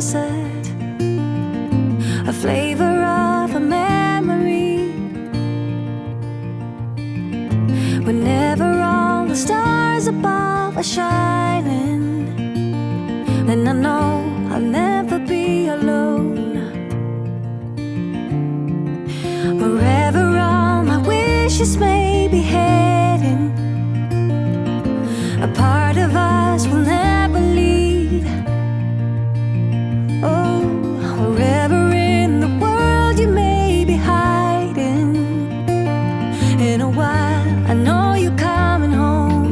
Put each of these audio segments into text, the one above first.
sunset, a flavor of a memory. Whenever all the stars above are shining, then I know I'll never be alone. Wherever all my wishes may be heading, a part of us will never leave. Oh, wherever in the world you may be hiding, in a while I know you're coming home.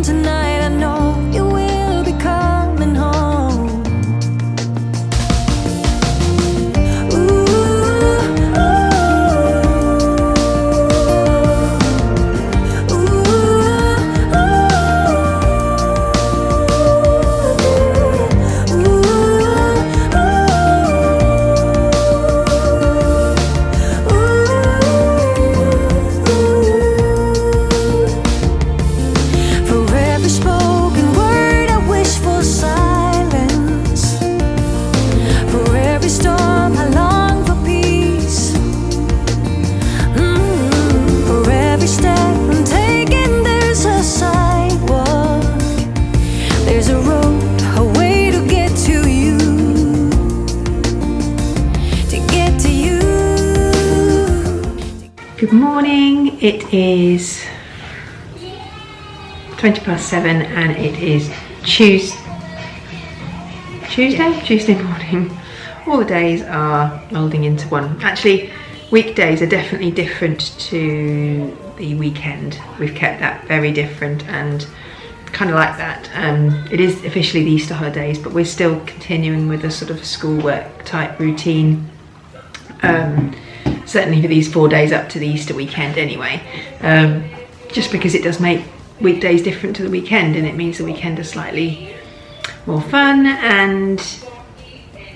Tonight I know you will be coming home. Good morning, it is 7:20 and it is Tuesday morning. All the days are molding into one. Actually, weekdays are definitely different to the weekend. We've kept that very different and kind of like that. It is officially the Easter holidays, but we're still continuing with a sort of schoolwork type routine. Certainly for these 4 days up to the Easter weekend anyway, just because it does make weekdays different to the weekend, and it means the weekend is slightly more fun, and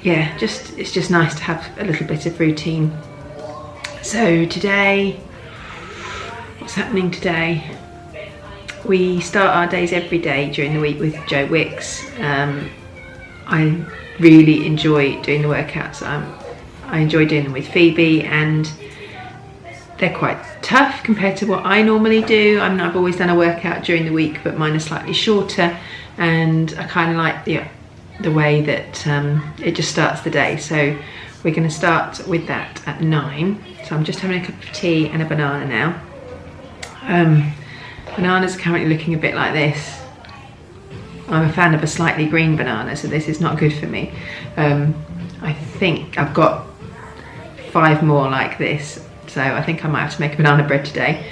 yeah, it's just nice to have a little bit of routine. So today, what's happening today? We start our days every day during the week with Joe Wicks. I really enjoy doing the workouts. I enjoy doing them with Phoebe, and they're quite tough compared to what I normally do. I've always done a workout during the week, but mine are slightly shorter, and I kind of like the way that it just starts the day. So we're going to start with that at 9. So I'm just having a cup of tea and a banana now. Bananas are currently looking a bit like this. I'm a fan of a slightly green banana, so this is not good for me. I think I've got 5 more like this, so I think I might have to make a banana bread today,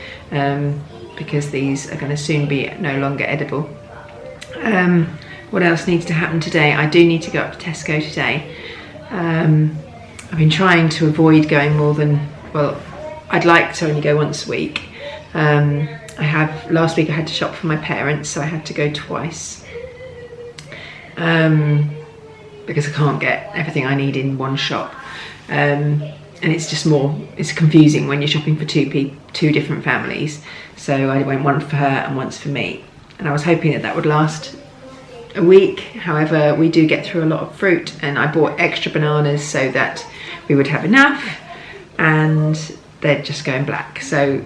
because these are going to soon be no longer edible. What else needs to happen today? I do need to go up to Tesco today. I've been trying to avoid going more than, well, I'd like to only go once a week. Last week I had to shop for my parents, so I had to go twice, because I can't get everything I need in one shop. And it's just it's confusing when you're shopping for two different families. So I went one for her and once for me, and I was hoping that would last a week. However, we do get through a lot of fruit, and I bought extra bananas so that we would have enough, and they're just going black, so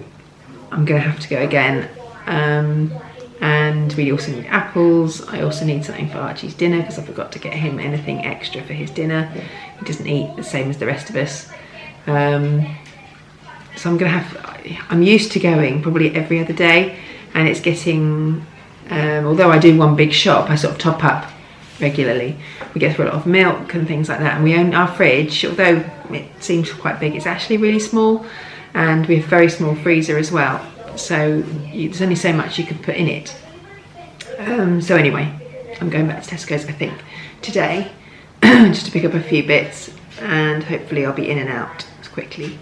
I'm gonna have to go again. And we also need apples. I also need something for Archie's dinner, because I forgot to get him anything extra for his dinner. He doesn't eat the same as the rest of us. So I'm used to going probably every other day, and it's getting, although I do one big shop, I sort of top up regularly. We get through a lot of milk and things like that, and we own our fridge, although it seems quite big, it's actually really small, and we have a very small freezer as well. So there's only so much you can put in it. So anyway, I'm going back to Tesco's, I think, today, just to pick up a few bits, and hopefully I'll be in and out quickly.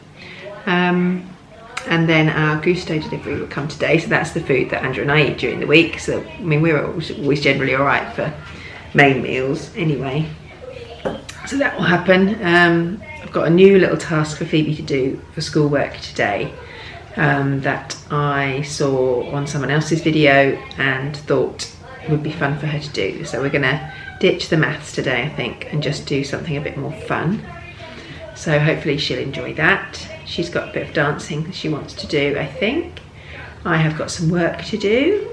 And then our Gusto delivery will come today, so that's the food that Andrew and I eat during the week. So I mean, we're always generally all right for main meals anyway. So that will happen. I've got a new little task for Phoebe to do for schoolwork today, that I saw on someone else's video and thought would be fun for her to do. So we're gonna ditch the maths today, I think, and just do something a bit more fun. So hopefully she'll enjoy that. She's got a bit of dancing she wants to do, I think. I have got some work to do.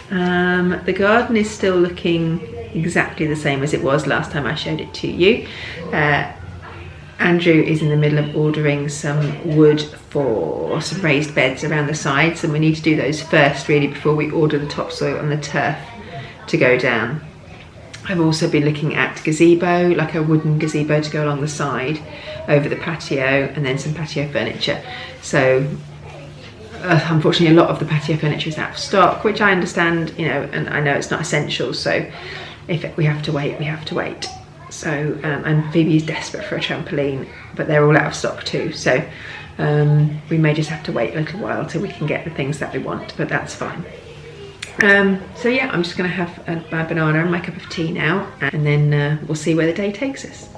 The garden is still looking exactly the same as it was last time I showed it to you. Andrew is in the middle of ordering some wood for some raised beds around the sides, and we need to do those first really before we order the topsoil and the turf to go down. I've also been looking at gazebo, like a wooden gazebo to go along the side over the patio, and then some patio furniture. So unfortunately a lot of the patio furniture is out of stock, which I understand, you know, and I know it's not essential, so if we have to wait, we have to wait. So and Phoebe is desperate for a trampoline, but they're all out of stock too, so we may just have to wait a little while till we can get the things that we want, but that's fine. So yeah, I'm just gonna have my banana and my cup of tea now, and then we'll see where the day takes us.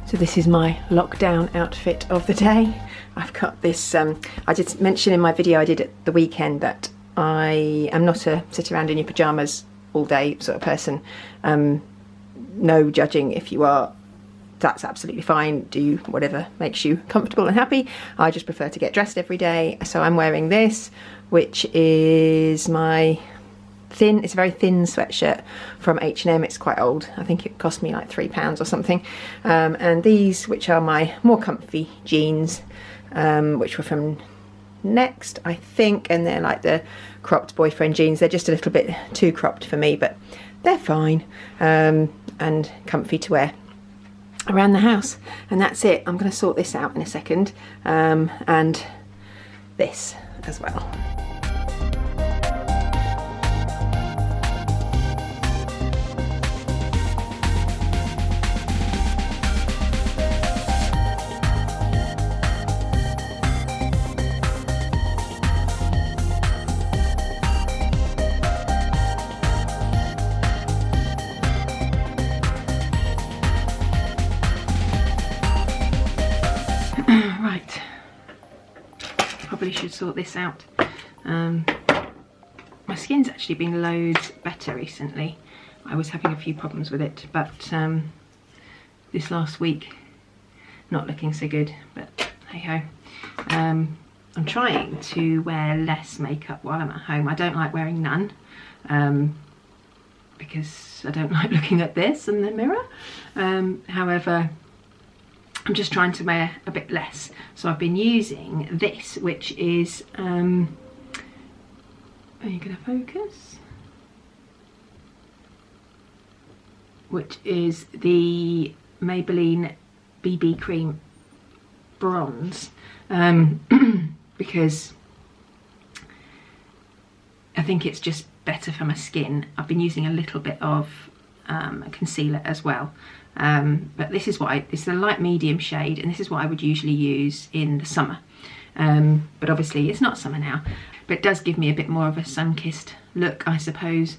So this is my lockdown outfit of the day. I've got this, I did mention in my video I did at the weekend that I am not a sit around in your pyjamas all day sort of person. No judging if you are, that's absolutely fine. Do whatever makes you comfortable and happy. I just prefer to get dressed every day. So I'm wearing this, which is my it's a very thin sweatshirt from H&M. It's quite old. I think it cost me like £3 or something. And these, which are my more comfy jeans, which were from Next, I think, and they're like the cropped boyfriend jeans. They're just a little bit too cropped for me, but they're fine, and comfy to wear around the house. And that's it. I'm going to sort this out in a second, and this as well. Right, probably should sort this out. My skin's actually been loads better recently. I was having a few problems with it, but this last week not looking so good, but hey ho. I'm trying to wear less makeup while I'm at home. I don't like wearing none, because I don't like looking at this in the mirror. However, I'm just trying to wear a bit less. So I've been using this, which is, are you gonna focus? Which is the Maybelline BB Cream Bronze, because I think it's just better for my skin. I've been using a little bit of concealer as well. But this is what it's a light medium shade, and this is what I would usually use in the summer. But obviously it's not summer now, but it does give me a bit more of a sun-kissed look, I suppose.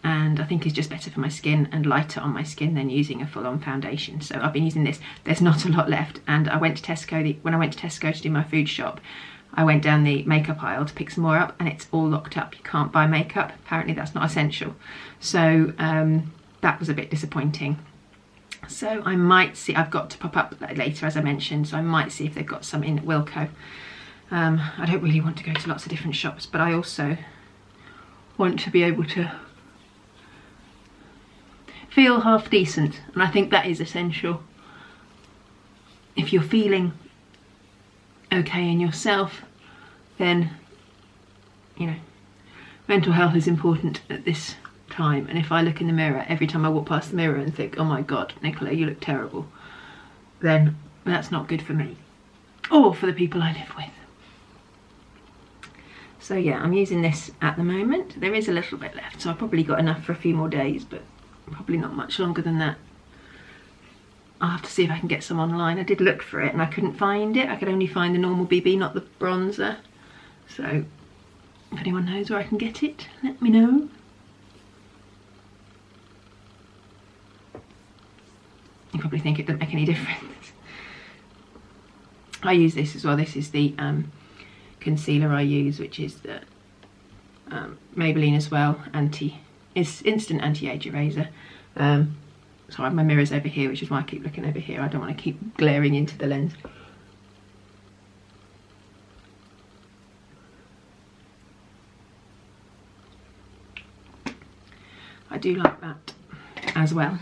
and I think is just better for my skin and lighter on my skin than using a full-on foundation. So I've been using this. There's not a lot left, and I went to Tesco, when I went to Tesco to do my food shop, I went down the makeup aisle to pick some more up, and it's all locked up. You can't buy makeup. Apparently that's not essential. So that was a bit disappointing. So I might see, I've got to pop up later as I mentioned, so I might see if they've got some in Wilko. I don't really want to go to lots of different shops, but I also want to be able to feel half decent, and I think that is essential. If you're feeling okay in yourself, then, you know, mental health is important at this time. And if I look in the mirror every time I walk past the mirror and think, oh my god, Nicola, you look terrible, then that's not good for me or for the people I live with. So yeah, I'm using this at the moment. There is a little bit left, so I've probably got enough for a few more days, but probably not much longer than that. I'll have to see if I can get some online. I did look for it and I couldn't find it. I could only find the normal BB, not the bronzer. So if anyone knows where I can get it, let me know. You probably think it doesn't make any difference. I use this as well. This is the concealer I use, which is the Maybelline as well. It's instant anti-age eraser. So my mirror's over here, which is why I keep looking over here. I don't want to keep glaring into the lens. I do like that as well.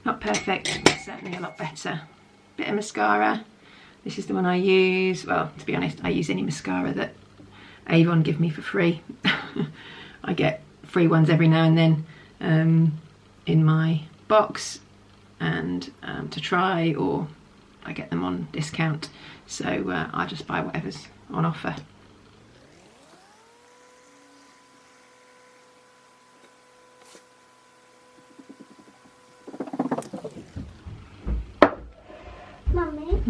Not perfect, but certainly a lot better. Bit of mascara. This is the one I use. Well, to be honest, I use any mascara that Avon give me for free. I get free ones every now and then in my box, and to try, or I get them on discount. So I just buy whatever's on offer. Mummy,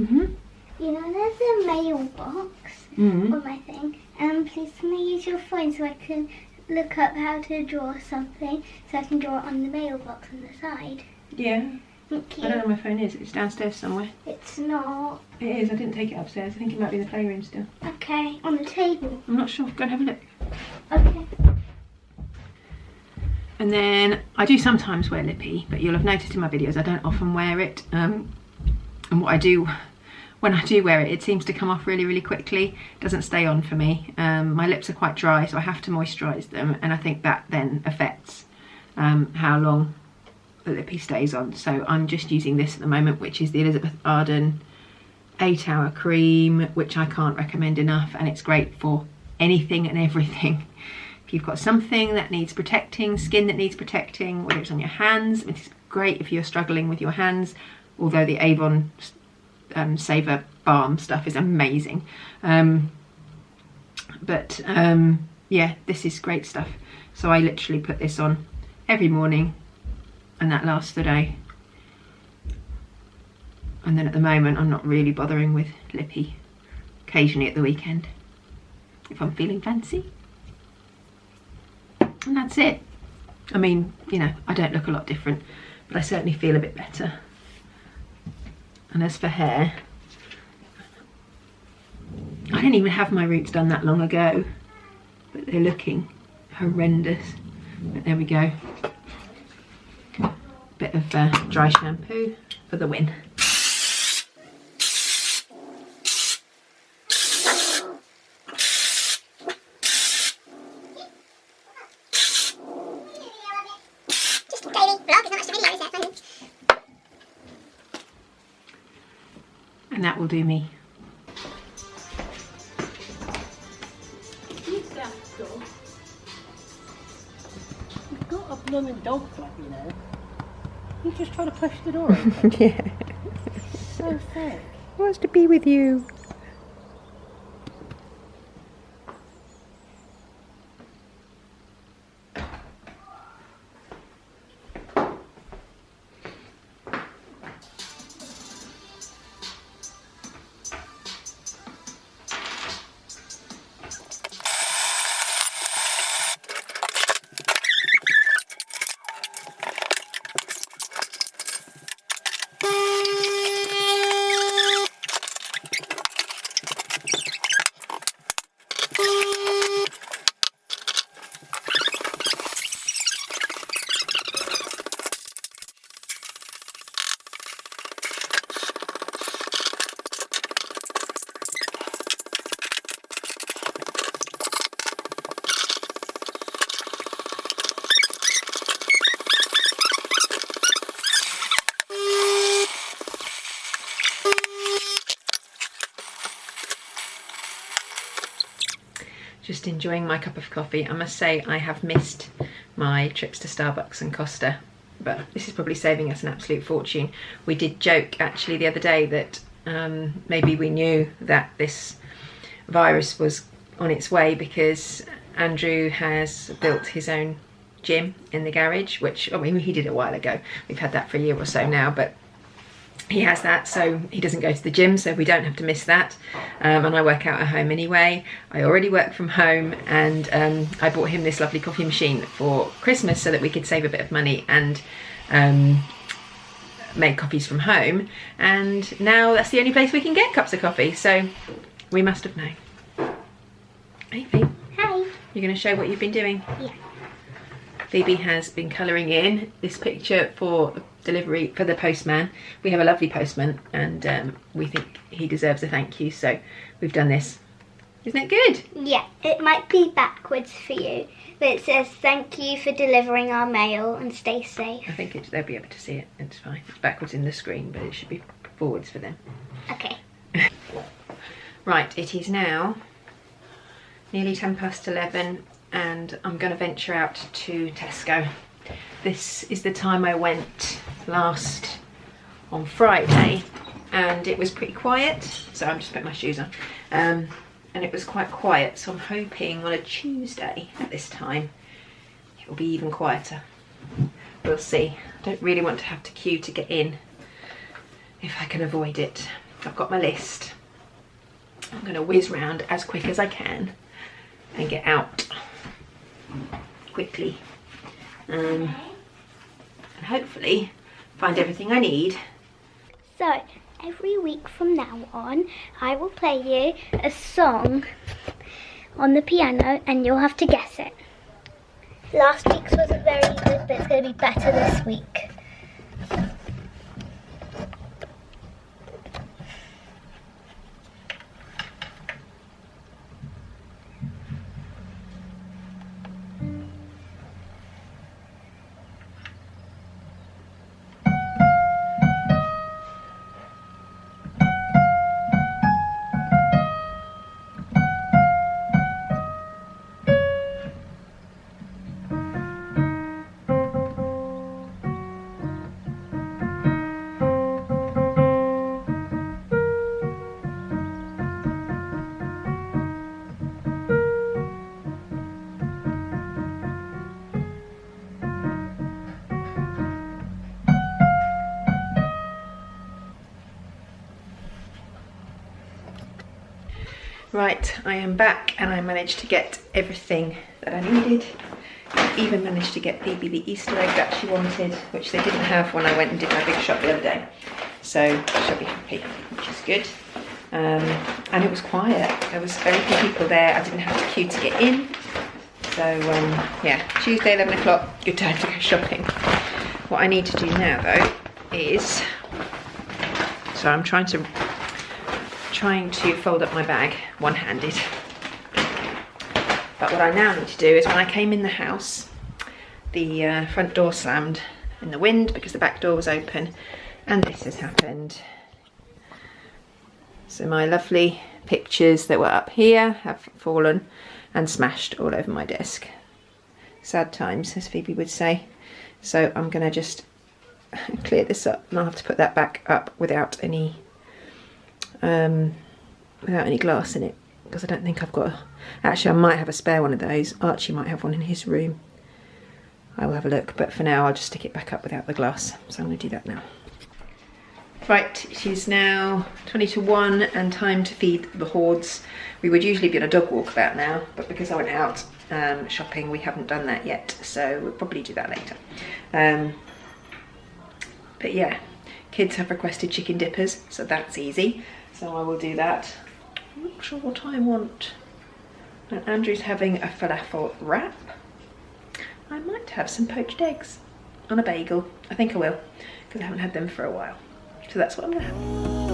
you know there's a mailbox on my thing. Please can I use your phone so I can look up how to draw something, so I can draw it on the mailbox on the side? Yeah. Thank you. I don't know where my phone is. It's downstairs somewhere. It's not. It is. I didn't take it upstairs. I think it might be in the playroom still. Okay, on the table. I'm not sure. Go and have a look. Okay. And then I do sometimes wear lippy, but you'll have noticed in my videos I don't often wear it. And what I do, when I do wear it, it seems to come off really, really quickly. It doesn't stay on for me. My lips are quite dry, so I have to moisturise them, and I think that then affects how long the lippy stays on. So I'm just using this at the moment, which is the Elizabeth Arden 8-hour cream, which I can't recommend enough, and it's great for anything and everything. If you've got something that needs protecting, skin that needs protecting, whether it's on your hands, it's great if you're struggling with your hands, although the Avon Saver Balm stuff is amazing. Yeah, this is great stuff. So I literally put this on every morning, and that lasts the day. And then at the moment I'm not really bothering with lippy, occasionally at the weekend if I'm feeling fancy. And that's it. I mean, you know, I don't look a lot different, but I certainly feel a bit better. And as for hair, I didn't even have my roots done that long ago, but they're looking horrendous. But there we go. Bit of dry shampoo for the win. And that will do me. You've got a blooming dog flap, you know. You just try to push the door open. Yeah. So thick. Wants to be with you. just enjoying my cup of coffee. I must say I have missed my trips to Starbucks and Costa, but this is probably saving us an absolute fortune. We did joke actually the other day that maybe we knew that this virus was on its way because Andrew has built his own gym in the garage, which, I mean, he did a while ago. We've had that for a year or so now, but he has that, so he doesn't go to the gym, so we don't have to miss that. And I work out at home anyway. I already work from home, and I bought him this lovely coffee machine for Christmas so that we could save a bit of money and make coffees from home. And now that's the only place we can get cups of coffee, so we must have known. Hey, Phoebe. Hi. You're going to show what you've been doing? Yeah. Phoebe has been colouring in this picture for delivery for the postman. We have a lovely postman, and we think he deserves a thank you, so we've done this. Isn't it good? Yeah, it might be backwards for you, but it says thank you for delivering our mail and stay safe. I think they'll be able to see it. It's fine. It's backwards in the screen, but it should be forwards for them. Okay. Right, it is now nearly 11:10, and I'm going to venture out to Tesco. This is the time I went last on Friday, and it was pretty quiet, so I'm just putting my shoes on, and it was quite quiet, so I'm hoping on a Tuesday at this time it will be even quieter. We'll see. I don't really want to have to queue to get in if I can avoid it. I've got my list. I'm going to whiz round as quick as I can and get out quickly, and hopefully find everything I need. So, every week from now on, I will play you a song on the piano and you'll have to guess it. Last week's wasn't very good, but it's going to be better this week. Right, I am back, and I managed to get everything that I needed. I even managed to get Phoebe the Easter egg that she wanted, which they didn't have when I went and did my big shop the other day. So she'll be happy, which is good. And it was quiet. There was very few people there. I didn't have to queue to get in. So yeah, Tuesday 11 o'clock, good time to go shopping. What I need to do now though is, so I'm trying to fold up my bag one-handed. But what I now need to do is, when I came in the house, the front door slammed in the wind because the back door was open, and this has happened. So my lovely pictures that were up here have fallen and smashed all over my desk. Sad times, as Phoebe would say. So I'm going to just clear this up, and I'll have to put that back up without any glass in it, because I don't think I've got actually I might have a spare one of those. Archie might have one in his room. I will have a look, but for now I'll just stick it back up without the glass. So I'm going to do that now. Right, it is now 20 to 1 and time to feed the hordes. We would usually be on a dog walk about now, but because I went out shopping, we haven't done that yet, so we'll probably do that later. But yeah, kids have requested chicken dippers, so that's easy. So I will do that. I'm not sure what I want. And Andrew's having a falafel wrap. I might have some poached eggs on a bagel. I think I will, because I haven't had them for a while. So that's what I'm gonna have.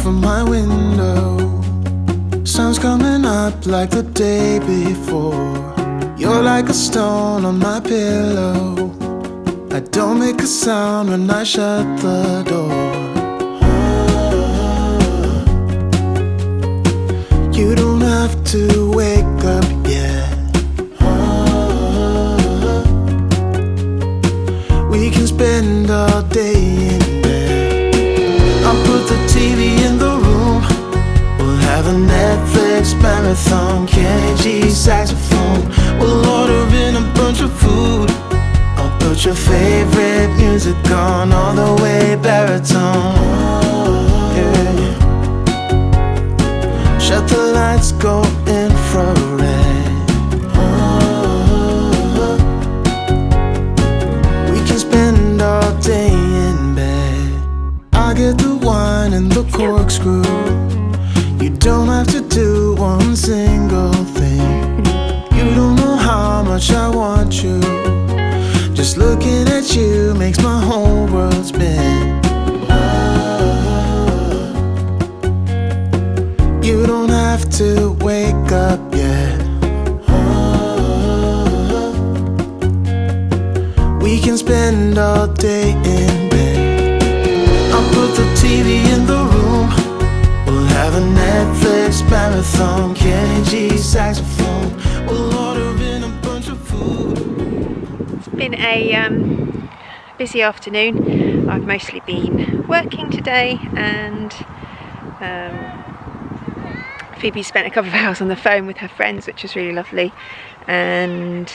From my window, sun's coming up like the day before. You're like a stone on my pillow. I don't make a sound when I shut the door. You don't have to wake up yet. We can spend all day in bed. I'll put the TV in the room. We'll have a Netflix marathon, Kenny G saxophone. We'll order in a bunch of food. I'll put your favorite music on all the way baritone. Yeah. Shut the lights, go infrared. We can spend all day in bed. I get the wine and the corkscrew. You don't have to do one single thing. You don't know how much I want you. Just looking at you makes my whole world spin. You don't have to wake up yet. We can spend all day in bed. I'll put the TV in the room. We'll have a Netflix marathon, Kenny G saxophone. We'll order in a bunch of food. It's been a busy afternoon. I've mostly been working today, and Phoebe spent a couple of hours on the phone with her friends, which was really lovely, and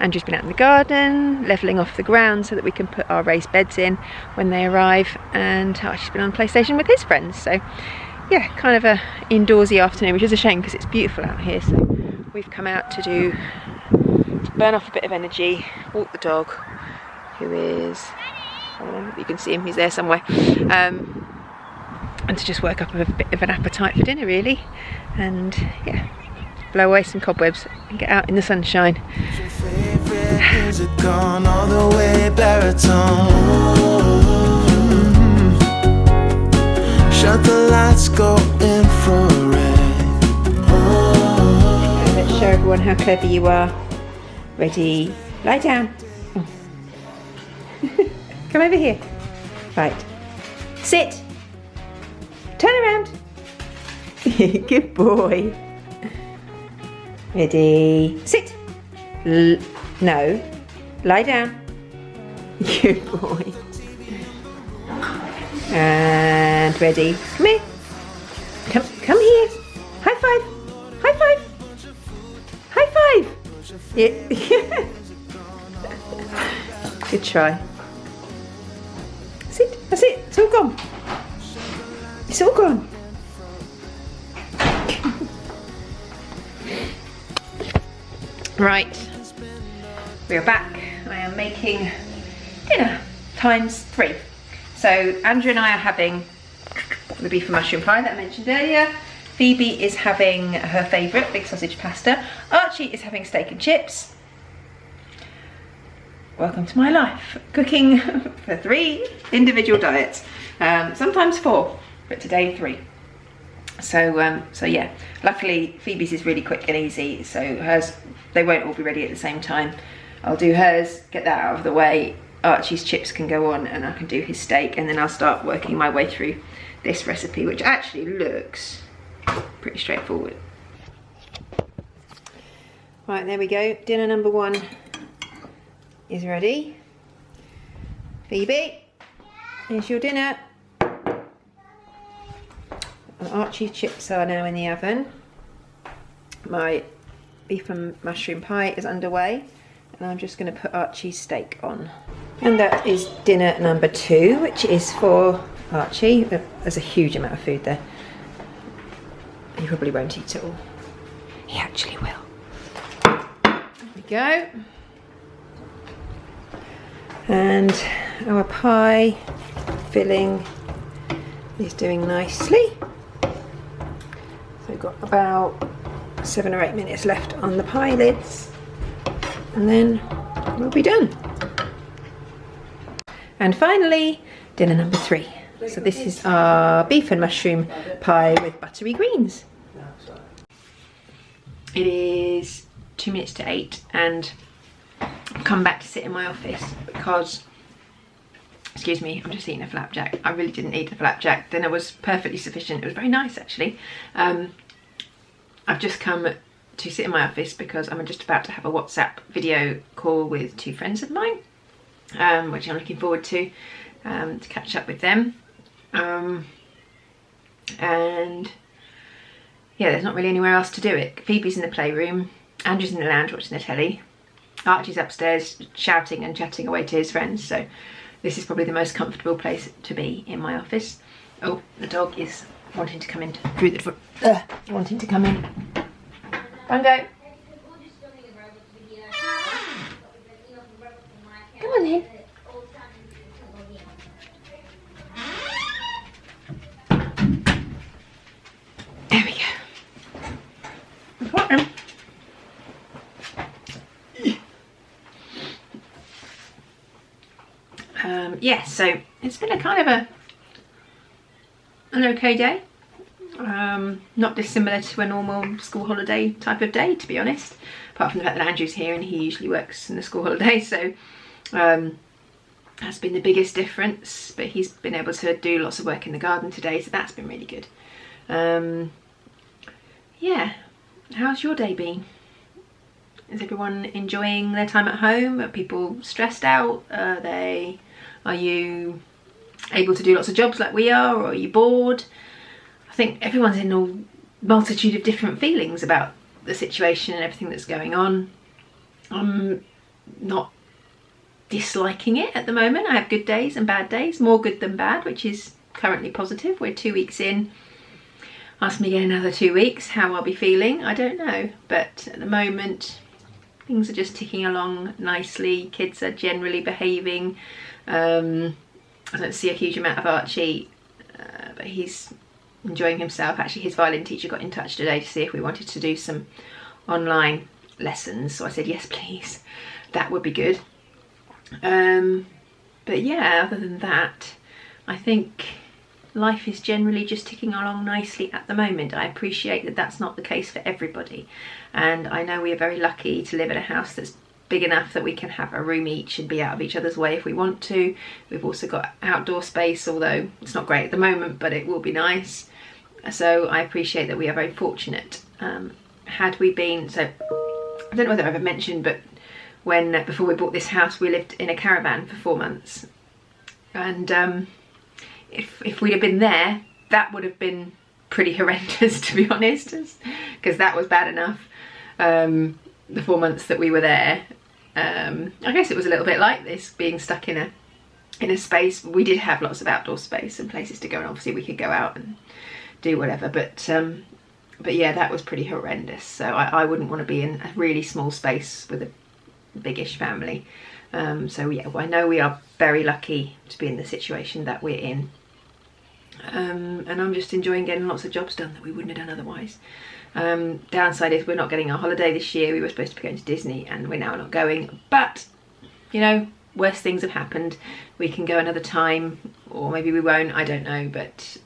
Andrew's been out in the garden levelling off the ground so that we can put our raised beds in when they arrive, and Archie's been on PlayStation with his friends. So yeah, kind of a indoorsy afternoon, which is a shame because it's beautiful out here. So we've come out to burn off a bit of energy, walk the dog, who is, I don't know if you can see him, he's there somewhere, and to just work up a bit of an appetite for dinner really, and yeah, blow away some cobwebs and get out in the sunshine. Music on all the way baritone. Shut the lights, go infrared. Let's show everyone how clever you are. Ready, lie down. Oh. Come over here. Right, sit. Turn around. Good boy. Ready, sit. No, lie down. Good boy. And ready, come here. Come here. High five. High five. High five. Yeah. Good try. Sit. That's it. It's all gone. It's all gone. Right, we are back. I am making dinner times 3. So Andrew and I are having the beef and mushroom pie that I mentioned earlier. Phoebe is having her favourite, big sausage pasta. Archie is having steak and chips. Welcome to my life. Cooking for 3 individual diets, sometimes 4, but today 3. So yeah, luckily Phoebe's is really quick and easy, so hers, they won't all be ready at the same time. I'll do hers, get that out of the way, Archie's chips can go on, and I can do his steak, and then I'll start working my way through this recipe, which actually looks pretty straightforward. Right, there we go, dinner number 1 is ready. Phoebe, here's your dinner. And Archie's chips are now in the oven. My beef and mushroom pie is underway, and I'm just going to put Archie's steak on. And that is dinner number 2, which is for Archie. There's a huge amount of food there. He probably won't eat it all. He actually will. There we go. And our pie filling is doing nicely. So we've got about 7 or 8 minutes left on the pie lids, and then we'll be done. And finally, dinner number 3. So this is our beef and mushroom pie with buttery greens. It is 2 minutes to 8 and I've come back to sit in my office because, excuse me, I'm just eating a flapjack. I really didn't eat the flapjack. Dinner was perfectly sufficient. It was very nice actually. I've just come to sit in my office because I'm just about to have a WhatsApp video call with 2 friends of mine, which I'm looking forward to catch up with them. And yeah, there's not really anywhere else to do it. Phoebe's in the playroom, Andrew's in the lounge watching the telly, Archie's upstairs shouting and chatting away to his friends, so this is probably the most comfortable place to be in my office. Oh, the dog is wanting to come in through the door, wanting to come in. Bungo. Come on then. There we go. I've got him. Yeah, so it's been a kind of an okay day. Not dissimilar to a normal school holiday type of day, to be honest, apart from the fact that Andrew's here and he usually works in the school holiday, so that's been the biggest difference. But he's been able to do lots of work in the garden today, so that's been really good. Yeah, how's your day been? Is everyone enjoying their time at home? Are people stressed out? Are you able to do lots of jobs like we are, or are you bored? I think everyone's in a multitude of different feelings about the situation and everything that's going on. I'm not disliking it at the moment. I have good days and bad days, more good than bad, which is currently positive. We're 2 weeks in. Ask me again another 2 weeks how I'll be feeling, I don't know, but at the moment things are just ticking along nicely. Kids are generally behaving. I don't see a huge amount of Archie, but he's enjoying himself. Actually, his violin teacher got in touch today to see if we wanted to do some online lessons, so I said yes please, that would be good. But yeah, other than that, I think life is generally just ticking along nicely at the moment. I appreciate that that's not the case for everybody, and I know we are very lucky to live in a house that's big enough that we can have a room each and be out of each other's way if we want to. We've also got outdoor space, although it's not great at the moment, but it will be nice. So I appreciate that we are very fortunate. Had we been, so I don't know whether I've ever mentioned, but before we bought this house, we lived in a caravan for 4 months, and if we'd have been there, that would have been pretty horrendous, to be honest, because that was bad enough. The 4 months that we were there, I guess it was a little bit like this, being stuck in a space. We did have lots of outdoor space and places to go, and obviously we could go out and do whatever, but yeah, that was pretty horrendous. So I wouldn't want to be in a really small space with a biggish family. So yeah, I know we are very lucky to be in the situation that we're in, and I'm just enjoying getting lots of jobs done that we wouldn't have done otherwise. Downside is we're not getting our holiday this year. We were supposed to be going to Disney and we're now not going, but you know, worse things have happened. We can go another time, or maybe we won't, I don't know, but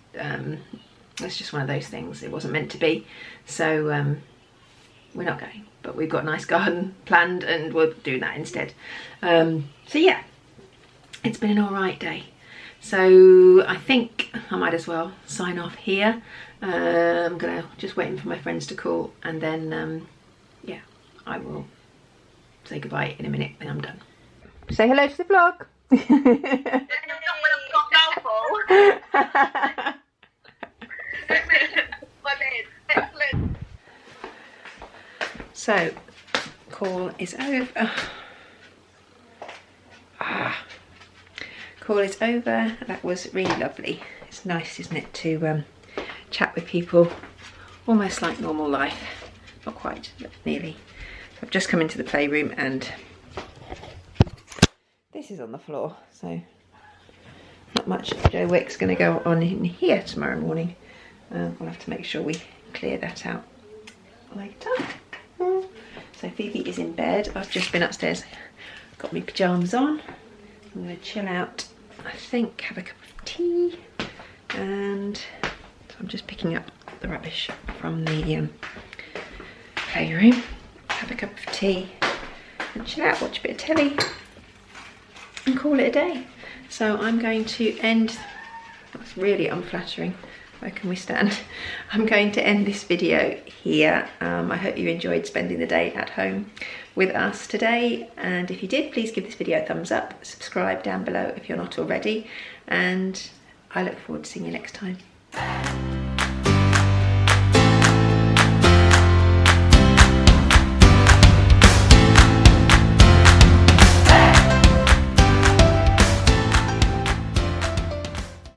it's just one of those things. It wasn't meant to be, so we're not going, but we've got a nice garden planned and we'll do that instead. So yeah, it's been an alright day. So I think I might as well sign off here. I'm gonna just waiting for my friends to call, and then yeah, I will say goodbye in a minute when I'm done. Say hello to the vlog. So call is over. Call is over. That was really lovely. It's nice, isn't it, to chat with people almost like normal life. Not quite, but nearly. I've just come into the playroom and this is on the floor, so not much Joe Wick's going to go on in here tomorrow morning. We'll have to make sure we clear that out later. So Phoebe is in bed. I've just been upstairs, got my pyjamas on. I'm going to chill out, I think, have a cup of tea, and I'm just picking up the rubbish from the playroom, have a cup of tea and chill out, watch a bit of telly and call it a day. So I'm going to end, that's really unflattering, where can we stand? I'm going to end this video here. I hope you enjoyed spending the day at home with us today, and if you did, please give this video a thumbs up, subscribe down below if you're not already, and I look forward to seeing you next time.